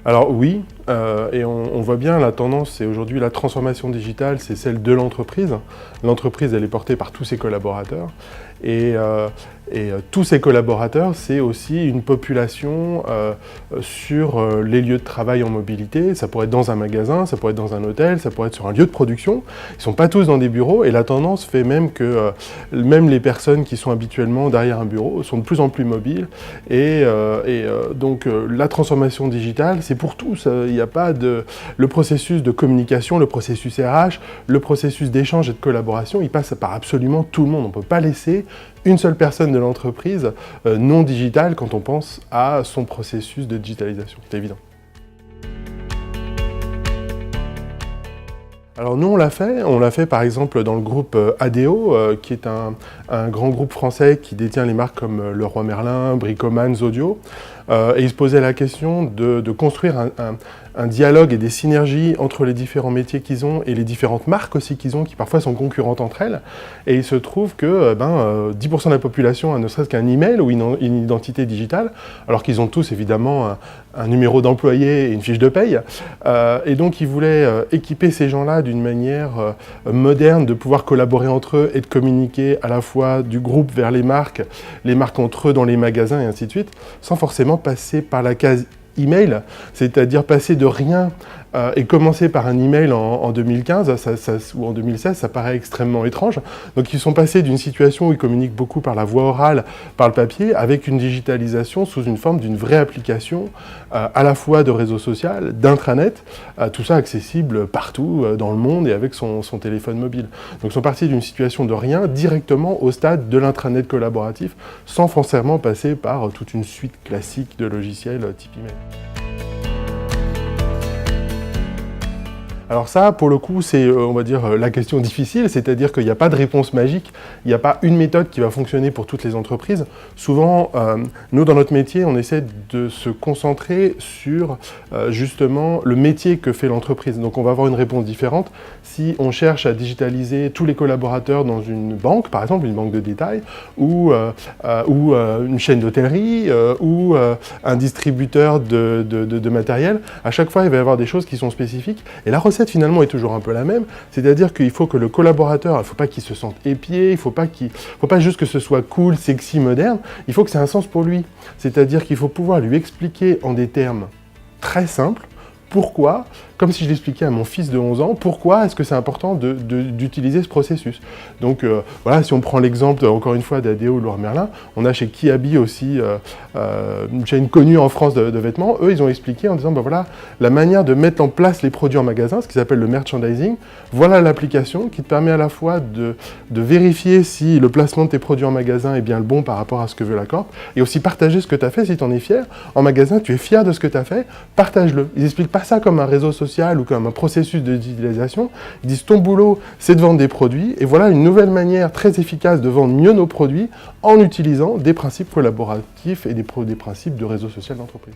Alors oui, et on voit bien la tendance, c'est aujourd'hui la transformation digitale, c'est celle de l'entreprise. L'entreprise, elle est portée par tous ses collaborateurs. Et tous ces collaborateurs, c'est aussi une population sur les lieux de travail en mobilité. Ça pourrait être dans un magasin, ça pourrait être dans un hôtel, ça pourrait être sur un lieu de production. Ils ne sont pas tous dans des bureaux et la tendance fait même que même les personnes qui sont habituellement derrière un bureau sont de plus en plus mobiles. Donc la transformation digitale, c'est pour tous. Il n'y a pas de... Le processus de communication, le processus RH, le processus d'échange et de collaboration, il passe par absolument tout le monde. On ne peut pas laisser une seule personne de l'entreprise non digitale quand on pense à son processus de digitalisation. C'est évident. Alors nous on l'a fait par exemple dans le groupe ADO, qui est un grand groupe français qui détient les marques comme Leroy Merlin, Bricoman, Zodio. Et il se posait la question de construire un dialogue et des synergies entre les différents métiers qu'ils ont et les différentes marques aussi qu'ils ont, qui parfois sont concurrentes entre elles. Et il se trouve que 10% de la population a ne serait-ce qu'un email ou une identité digitale, alors qu'ils ont tous évidemment un numéro d'employé et une fiche de paye. Et donc ils voulaient équiper ces gens-là d'une manière moderne, de pouvoir collaborer entre eux et de communiquer à la fois du groupe vers les marques entre eux dans les magasins et ainsi de suite, sans forcément passer par la case email, c'est-à-dire passer de rien et commencer par un email en 2015 ou en 2016, ça paraît extrêmement étrange. Donc ils sont passés d'une situation où ils communiquent beaucoup par la voie orale, par le papier, avec une digitalisation sous une forme d'une vraie application, à la fois de réseau social, d'intranet, tout ça accessible partout dans le monde et avec son téléphone mobile. Donc ils sont partis d'une situation de rien directement au stade de l'intranet collaboratif, sans forcément passer par toute une suite classique de logiciels type email. Alors ça, pour le coup, c'est, on va dire, la question difficile, c'est-à-dire qu'il n'y a pas de réponse magique, il n'y a pas une méthode qui va fonctionner pour toutes les entreprises. Souvent, nous, dans notre métier, on essaie de se concentrer sur, justement, le métier que fait l'entreprise. Donc on va avoir une réponse différente si on cherche à digitaliser tous les collaborateurs dans une banque, par exemple, une banque de détail, ou une chaîne d'hôtellerie, ou un distributeur de matériel. À chaque fois, il va y avoir des choses qui sont spécifiques. Et la recette, finalement, est toujours un peu la même, c'est-à-dire qu'il faut que le collaborateur, il ne faut pas qu'il se sente épié, il ne faut pas juste que ce soit cool, sexy, moderne, il faut que ça ait un sens pour lui. C'est-à-dire qu'il faut pouvoir lui expliquer en des termes très simples pourquoi, comme si je l'expliquais à mon fils de 11 ans, pourquoi est-ce que c'est important d'utiliser ce processus. Donc voilà, si on prend l'exemple, encore une fois, d'ADO ou Leroy Merlin, on a chez Kiabi aussi une chaîne connue en France de vêtements. Eux, ils ont expliqué en disant, voilà, la manière de mettre en place les produits en magasin, ce qu'ils appellent le merchandising, voilà l'application qui te permet à la fois de vérifier si le placement de tes produits en magasin est bien le bon par rapport à ce que veut la Corp, et aussi partager ce que tu as fait si tu en es fier. En magasin, tu es fier de ce que tu as fait, partage-le. Ils n'expliquent pas ça comme un réseau social ou comme un processus de digitalisation. Ils disent ton boulot, c'est de vendre des produits, et voilà une nouvelle manière très efficace de vendre mieux nos produits en utilisant des principes collaboratifs et des principes de réseau social d'entreprise.